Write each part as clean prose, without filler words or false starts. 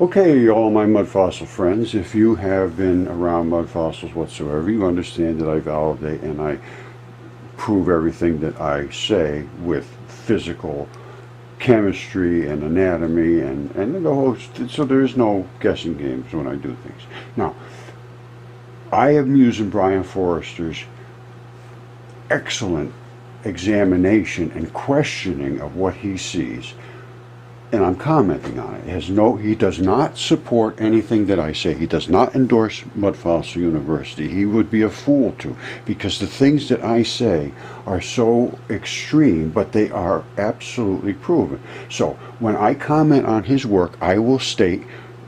Okay, all my mud fossil friends, if you have been around mud fossils whatsoever, you understand that I validate and I prove everything that I say with physical chemistry and anatomy and the whole, so there is no guessing games when I do things. Now, I am using Brien Foerster's excellent examination and questioning of what he sees, and I'm commenting on it. He does not support anything that I say. He does not endorse Mudfossil University. He would be a fool to, because the things that I say are so extreme, but they are absolutely proven. So when I comment on his work, I will state,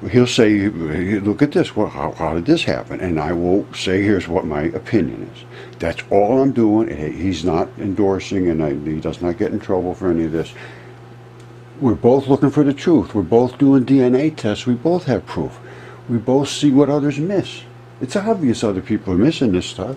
he'll say, look at this, well, how did this happen? And I will say, here's what my opinion is. That's all I'm doing. He's not endorsing, and he does not get in trouble for any of this. We're both looking for the truth. We're both doing DNA tests. We both have proof. We both see what others miss. It's obvious other people are missing this stuff.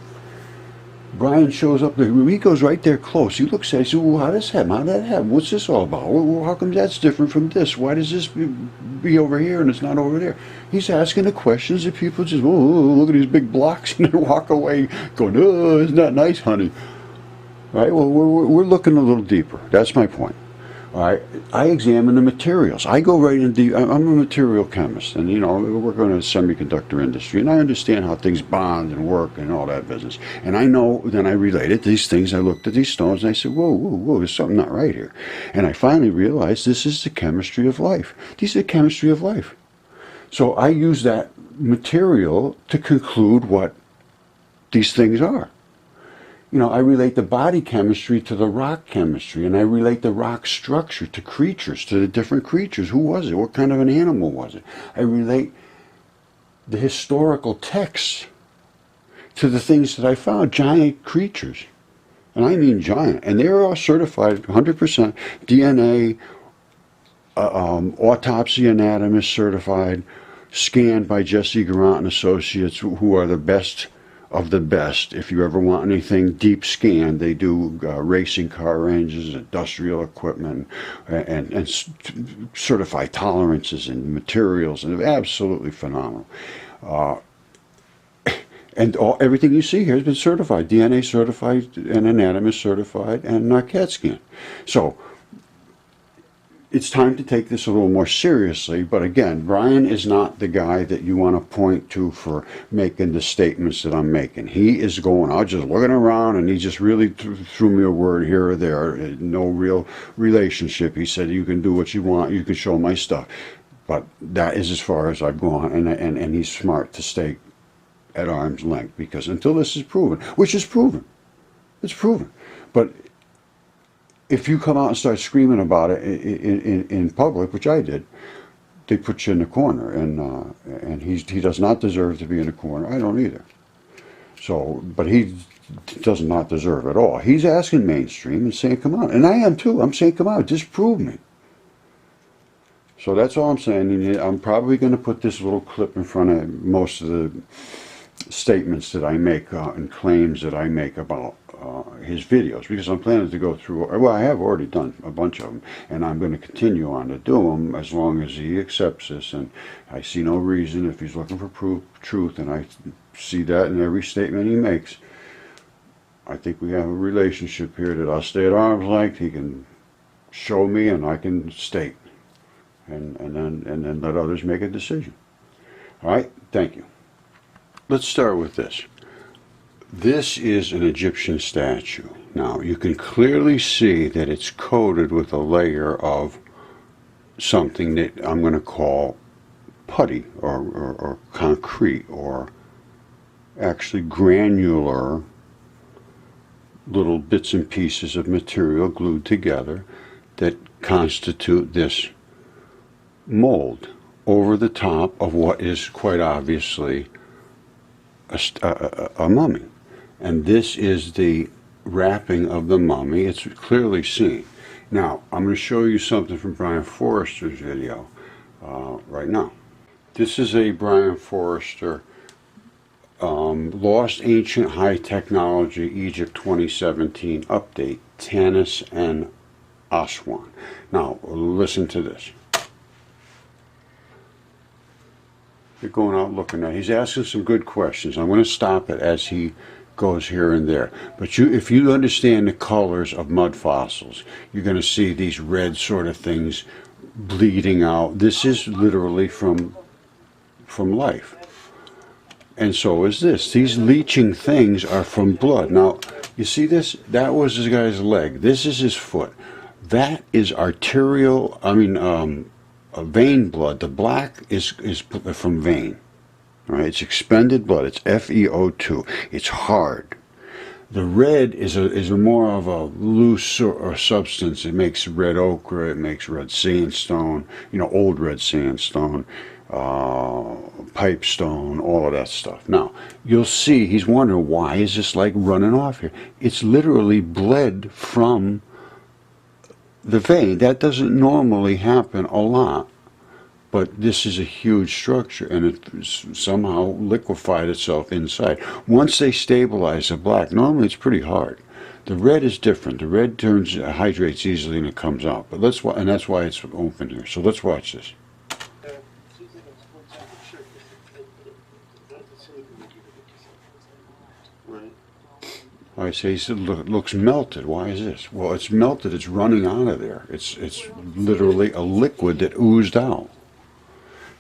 Brien shows up there. He goes right there close. He looks at it. He says, well, how does that happen? How did that happen? What's this all about? Well, how come that's different from this? Why does this be over here and it's not over there? He's asking the questions that people just, oh, look at these big blocks, and they walk away going, oh, isn't that nice, honey? All right, well, we're looking a little deeper. That's my point. I examine the materials. I go right into, I'm a material chemist, and I work in the semiconductor industry, and I understand how things bond and work and all that business. And I know, then I related these things. I looked at these stones and I said, whoa, whoa, whoa, there's something not right here. And I finally realized this is the chemistry of life. These are the chemistry of life. So I use that material to conclude what these things are. I relate the body chemistry to the rock chemistry, and I relate the rock structure to creatures, to the different creatures. Who was it? What kind of an animal was it? I relate the historical texts to the things that I found, giant creatures. And I mean giant. And they're all certified 100% DNA, autopsy anatomist certified, scanned by Jesse Garant and Associates, who are the best of the best. If you ever want anything deep scan, they do racing car engines, industrial equipment, and certified tolerances and materials, and absolutely phenomenal. And everything you see here has been certified, DNA certified, and anatomist certified, and CAT scan. So it's time to take this a little more seriously, but again, Brien is not the guy that you want to point to for making the statements that I'm making. He is going out just looking around, and he just really threw me a word here or there, no real relationship. He said, you can do what you want, you can show my stuff. But that is as far as I've gone, and he's smart to stay at arm's length, because until this is proven, which is proven, it's proven. But if you come out and start screaming about it in public, which I did, they put you in the corner, and he does not deserve to be in the corner. I don't either. So, but he does not deserve it at all. He's asking mainstream and saying, come on, and I am too. I'm saying, come on, disprove me. So that's all I'm saying. And I'm probably going to put this little clip in front of most of the statements that I make and claims that I make about his videos, because I'm planning to go through, well, I have already done a bunch of them, and I'm going to continue on to do them as long as he accepts this, and I see no reason, if he's looking for truth, and I see that in every statement he makes. I think we have a relationship here that I'll stay at arm's length. He can show me, and I can state, and then let others make a decision. All right, thank you. Let's start with this. This is an Egyptian statue. Now, you can clearly see that it's coated with a layer of something that I'm going to call putty or concrete, or actually granular little bits and pieces of material glued together that constitute this mold over the top of what is quite obviously a mummy. And this is the wrapping of the mummy. It's clearly seen. Now, I'm going to show you something from Brien Foerster's video right now. This is a Brien Foerster Lost Ancient High Technology Egypt 2017 update, Tanis and Aswan. Now, listen to this. You're going out looking at. He's asking some good questions. I'm going to stop it as he goes here and there. But if you understand the colors of mud fossils, you're going to see these red sort of things bleeding out. This is literally from life. And so is this. These leaching things are from blood. Now, you see this? That was this guy's leg. This is his foot. That is arterial, vein blood. The black is from vein. Right? It's expended blood. It's FeO2. It's hard. The red is a more of a loose or substance. It makes red ochre. It makes red sandstone. Old red sandstone, pipestone, all of that stuff. Now you'll see he's wondering, why is this like running off here? It's literally bled from the vein. That doesn't normally happen a lot. But this is a huge structure, and it somehow liquefied itself inside. Once they stabilize the black, normally it's pretty hard. The red is different. The red hydrates easily and it comes out. But and that's why it's open here. So let's watch this. All right, so he said, look, it looks melted. Why is this? Well, it's melted. It's running out of there. It's literally a liquid that oozed out.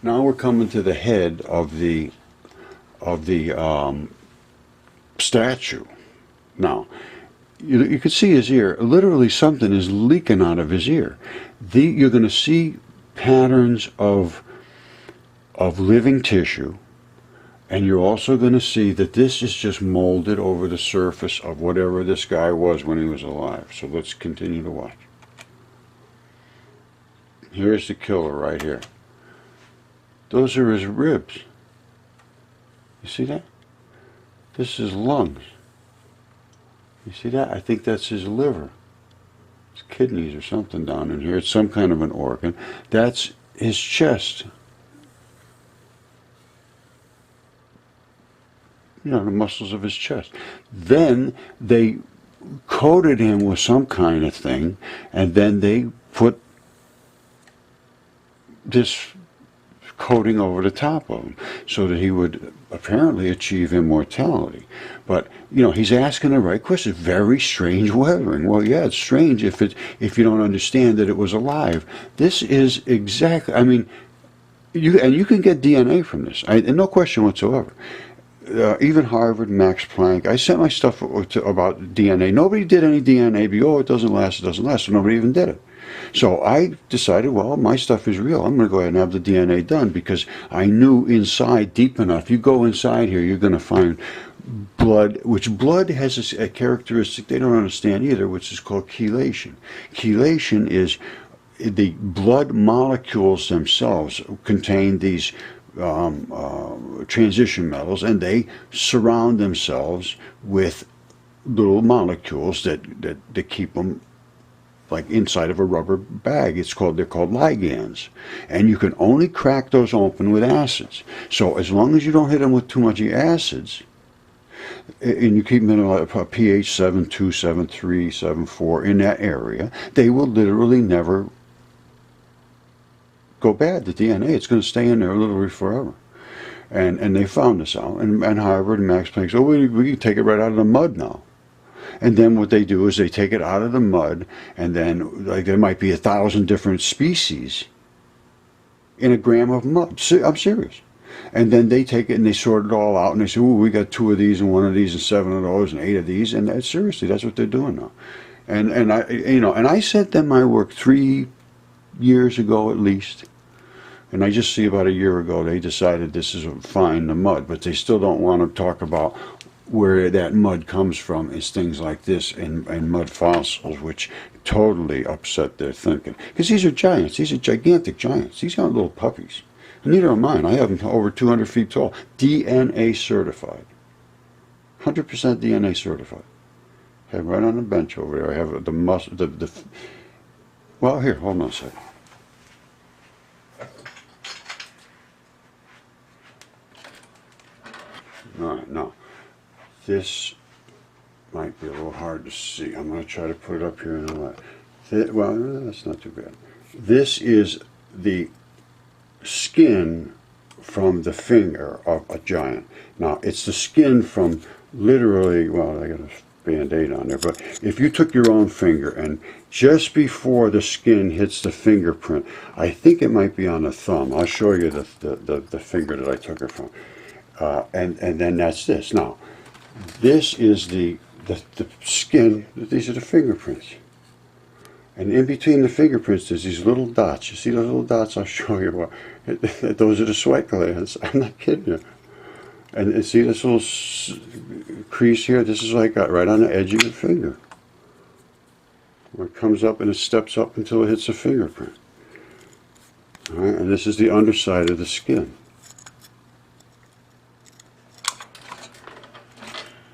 Now we're coming to the head of the statue. Now, you can see his ear. Literally, something is leaking out of his ear. You're going to see patterns of living tissue, and you're also going to see that this is just molded over the surface of whatever this guy was when he was alive. So let's continue to watch. Here's the killer right here. Those are his ribs. You see that? This is lungs. You see that? I think that's his liver. His kidneys or something down in here. It's some kind of an organ. That's his chest. The muscles of his chest. Then they coated him with some kind of thing, and then they put this coating over the top of him so that he would apparently achieve immortality. But he's asking the right question. Very strange weathering. Well, yeah, it's strange if you don't understand that it was alive. This is exactly. You can get DNA from this. No question whatsoever. Even Harvard, Max Planck. I sent my stuff about DNA. Nobody did any DNA. It doesn't last. It doesn't last. So nobody even did it. So I decided, well, my stuff is real. I'm going to go ahead and have the DNA done, because I knew inside, deep enough, you go inside here, you're going to find blood, which blood has a characteristic they don't understand either, which is called chelation. Chelation is the blood molecules themselves contain these transition metals, and they surround themselves with little molecules that keep them like inside of a rubber bag. They're called ligands, and you can only crack those open with acids. So as long as you don't hit them with too much acids, and you keep them in a pH 7.2, 7.3, 7.4 in that area, they will literally never go bad. The DNA, it's going to stay in there literally forever. And they found this out, and Harvard and Max Planck said, oh, we can take it right out of the mud now. And then what they do is they take it out of the mud, and then there might be 1,000 different species in a gram of mud. I'm serious. And then they take it and they sort it all out, and they say, oh, we got 2 of these and 1 of these and 7 of those and 8 of these, and seriously, that's what they're doing now. And I sent them my work 3 years ago at least. And I just see about a year ago they decided this is fine, the mud, but they still don't want to talk about where that mud comes from is things like this and mud fossils, which totally upset their thinking. Because these are giants. These are gigantic giants. These aren't little puppies. And neither are mine. I have them over 200 feet tall. DNA certified. 100% DNA certified. I have right on the bench over there. I have the muscle, well, here, hold on a second. All right, now, this might be a little hard to see. I'm going to try to put it up here in the light. Well, that's not too bad. This is the skin from the finger of a giant. Now, it's the skin from literally, well, I got a Band-Aid on there, but if you took your own finger and just before the skin hits the fingerprint, I think it might be on the thumb. I'll show you the finger that I took it from. And then that's this. Now, this is the skin, these are the fingerprints. And in between the fingerprints, there's these little dots. You see those little dots? I'll show you what. Those are the sweat glands. I'm not kidding you. And see this little crease here? This is like right on the edge of your finger. Where it comes up and it steps up until it hits the fingerprint. All right, and this is the underside of the skin.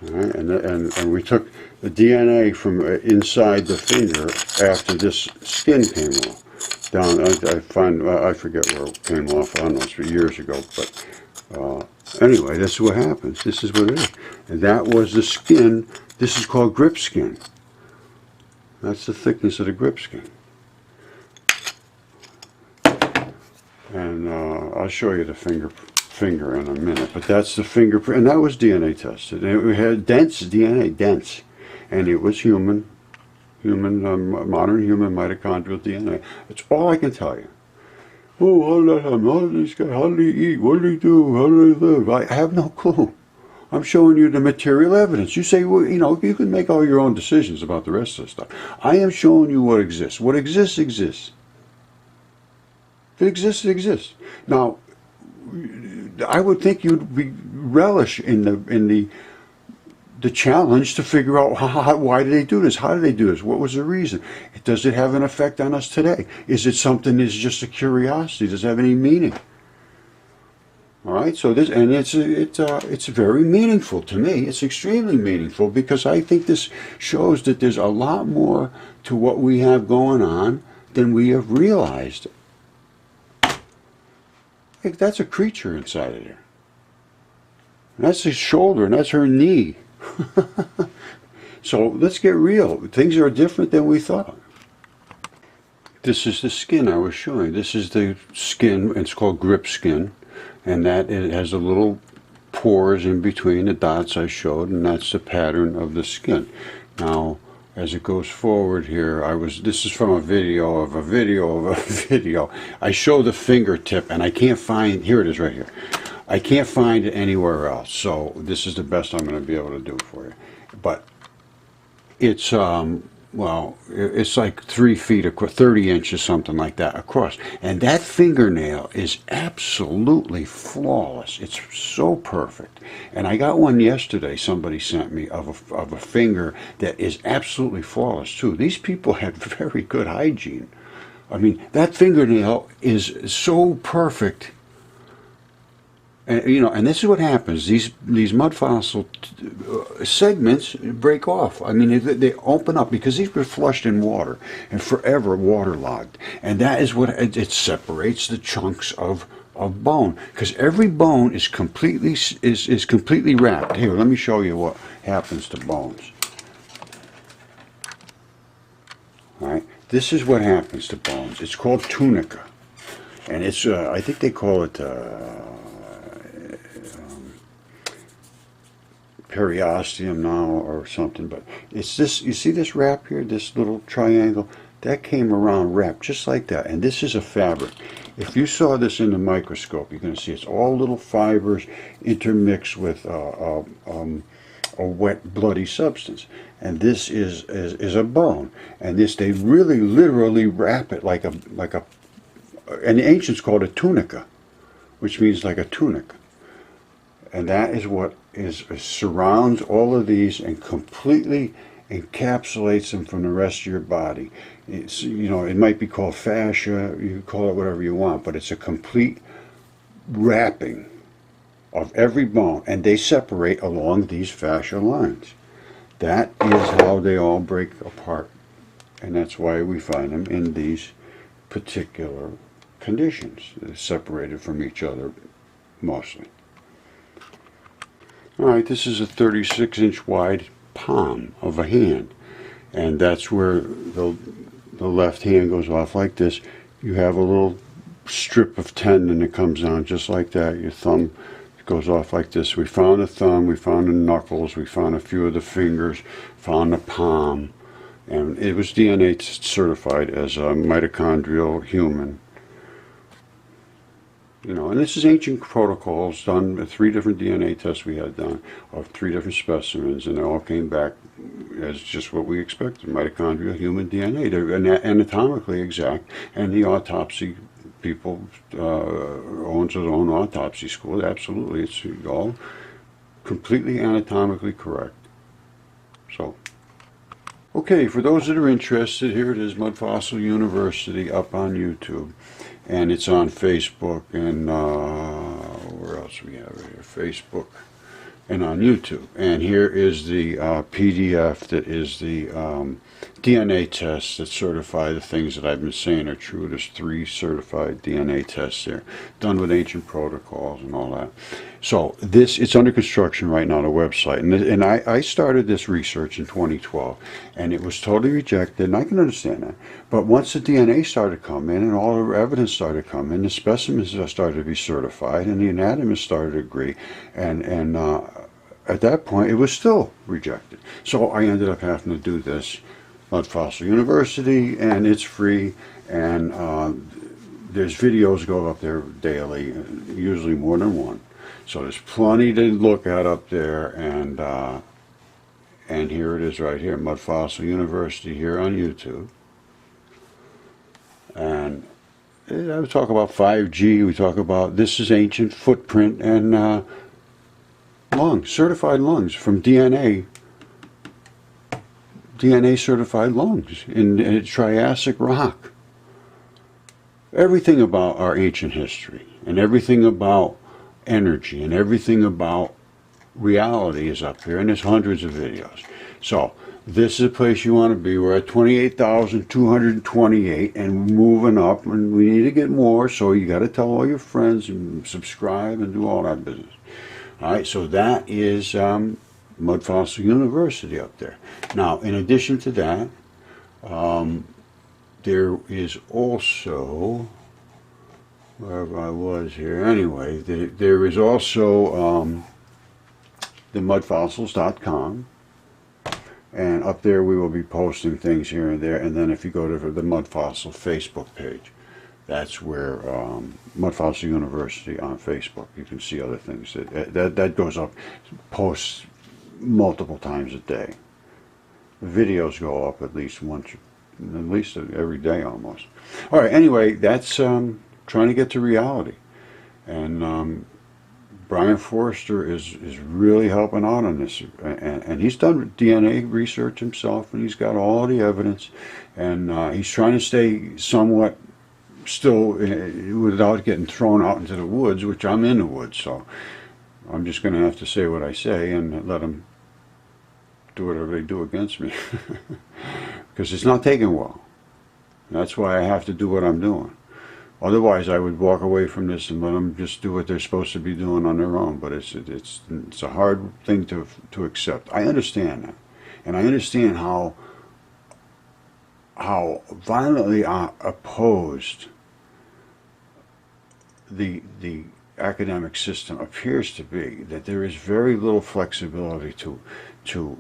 All right, and we took the DNA from inside the finger after this skin came off. Down, I forget where it came off. I don't know, it's years ago, but anyway, this is what happens. This is what it is. And that was the skin. This is called grip skin. That's the thickness of the grip skin. And I'll show you the finger in a minute, but that's the fingerprint, and that was DNA tested. And it had dense DNA, dense, and it was modern human mitochondrial DNA. That's all I can tell you. Oh, how do these guys, how do they eat, what do they do, how do they live? I have no clue. I'm showing you the material evidence. You say, well, you know, you can make all your own decisions about the rest of the stuff. I am showing you what exists. What exists, exists. If it exists, it exists. Now, I would think you'd be relish in the challenge to figure out why did they do this? How did they do this? What was the reason? Does it have an effect on us today? Is it something that's just a curiosity? Does it have any meaning? All right. So this, and it's very meaningful to me. It's extremely meaningful because I think this shows that there's a lot more to what we have going on than we have realized. That's a creature inside of there. That's his shoulder, and that's her knee. So let's get real. Things are different than we thought. This is the skin I was showing. This is the skin. It's called grip skin, and that it has the little pores in between the dots I showed, and that's the pattern of the skin. Now, as it goes forward here, this is from a video of a video of a video. I show the fingertip, and I can't find, here it is right here. I can't find it anywhere else, so this is the best I'm going to be able to do for you. But it's, well, it's like 3 feet, 30 inches, something like that across. And that fingernail is absolutely flawless. It's so perfect. And I got one yesterday, somebody sent me, of a finger that is absolutely flawless too. These people had very good hygiene. I mean, that fingernail is so perfect. And, you know, and this is what happens. These mud fossil segments break off. I mean, they open up because these were flushed in water and forever waterlogged. And that is what it separates the chunks of bone, because every bone is completely wrapped. Here, let me show you what happens to bones. All right, this is what happens to bones. It's called tunica, and it's I think they call it. Periosteum now or something, but it's this, you see this wrap here, this little triangle, that came around wrapped just like that, and this is a fabric. If you saw this in the microscope, you're going to see it's all little fibers intermixed with a wet bloody substance, and this is a bone, and this, they really literally wrap it like a and the ancients called it tunica, which means like a tunic. And that is what surrounds all of these and completely encapsulates them from the rest of your body. It's, you know, it might be called fascia, you call it whatever you want, but it's a complete wrapping of every bone, and they separate along these fascia lines. That is how they all break apart, and that's why we find them in these particular conditions. They're separated from each other mostly. Alright, this is a 36-inch wide palm of a hand, and that's where the left hand goes off like this. You have a little strip of tendon that comes down just like that. Your thumb goes off like this. We found the thumb, we found the knuckles, we found a few of the fingers, found the palm, and it was DNA certified as a mitochondrial human. You know, and this is ancient protocols done, 3 different DNA tests we had done of 3 different specimens, and they all came back as just what we expected, mitochondrial human DNA. They're anatomically exact, and the autopsy people owns his own autopsy school. Absolutely, it's all completely anatomically correct. So, okay, for those that are interested, here it is, Mudfossil University up on YouTube, and it's on Facebook, and where else we have it here? Facebook and on YouTube. And here is the PDF that is the DNA tests that certify the things that I've been saying are true. There's 3 certified DNA tests there, done with ancient protocols and all that. So it's under construction right now, the website. And I started this research in 2012, and it was totally rejected, and I can understand that. But once the DNA started coming in, and all the evidence started coming, the specimens started to be certified, and the anatomists started to agree, and at that point, it was still rejected. So I ended up having to do this, Mudfossil University, and it's free, and there's videos go up there daily, usually more than one. So there's plenty to look at up there, and here it is right here, Mudfossil University here on YouTube. And we talk about 5G, we talk about, this is ancient footprint and lungs, certified lungs from DNA certified lungs in Triassic rock. Everything about our ancient history and everything about energy and everything about reality is up here, and there's hundreds of videos. So this is a place you want to be. We're at 28,228 and moving up, and we need to get more, so you got to tell all your friends and subscribe and do all that business. All right, so that is Mudfossil University up there. Now, in addition to that, there is also, wherever I was here, anyway, there is also the mudfossils.com, and up there we will be posting things here and there. And then if you go to the Mudfossil Facebook page, that's where Mudfossil University on Facebook, you can see other things. That goes up, posts multiple times a day. The videos go up at least once, at least every day almost. All right, anyway, that's trying to get to reality. And Brien Foerster is really helping out on this. And he's done DNA research himself, and he's got all the evidence. And he's trying to stay somewhat still without getting thrown out into the woods, which I'm in the woods, so I'm just going to have to say what I say and let them do whatever they do against me. Because it's not taking well. That's why I have to do what I'm doing. Otherwise, I would walk away from this and let them just do what they're supposed to be doing on their own. But it's a hard thing to accept. I understand that, and I understand how violently opposed the academic system appears to be. That there is very little flexibility to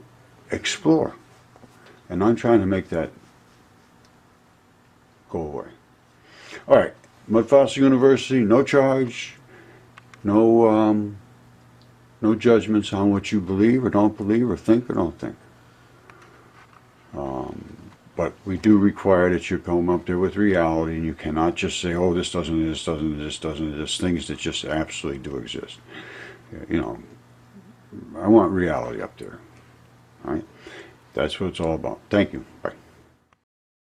explore, and I'm trying to make that go away. All right, Mudfossil University, no charge, no judgments on what you believe or don't believe or think or don't think. But we do require that you come up there with reality, and you cannot just say, oh, this doesn't exist, things that just absolutely do exist. You know, I want reality up there. All right? That's what it's all about. Thank you. Bye.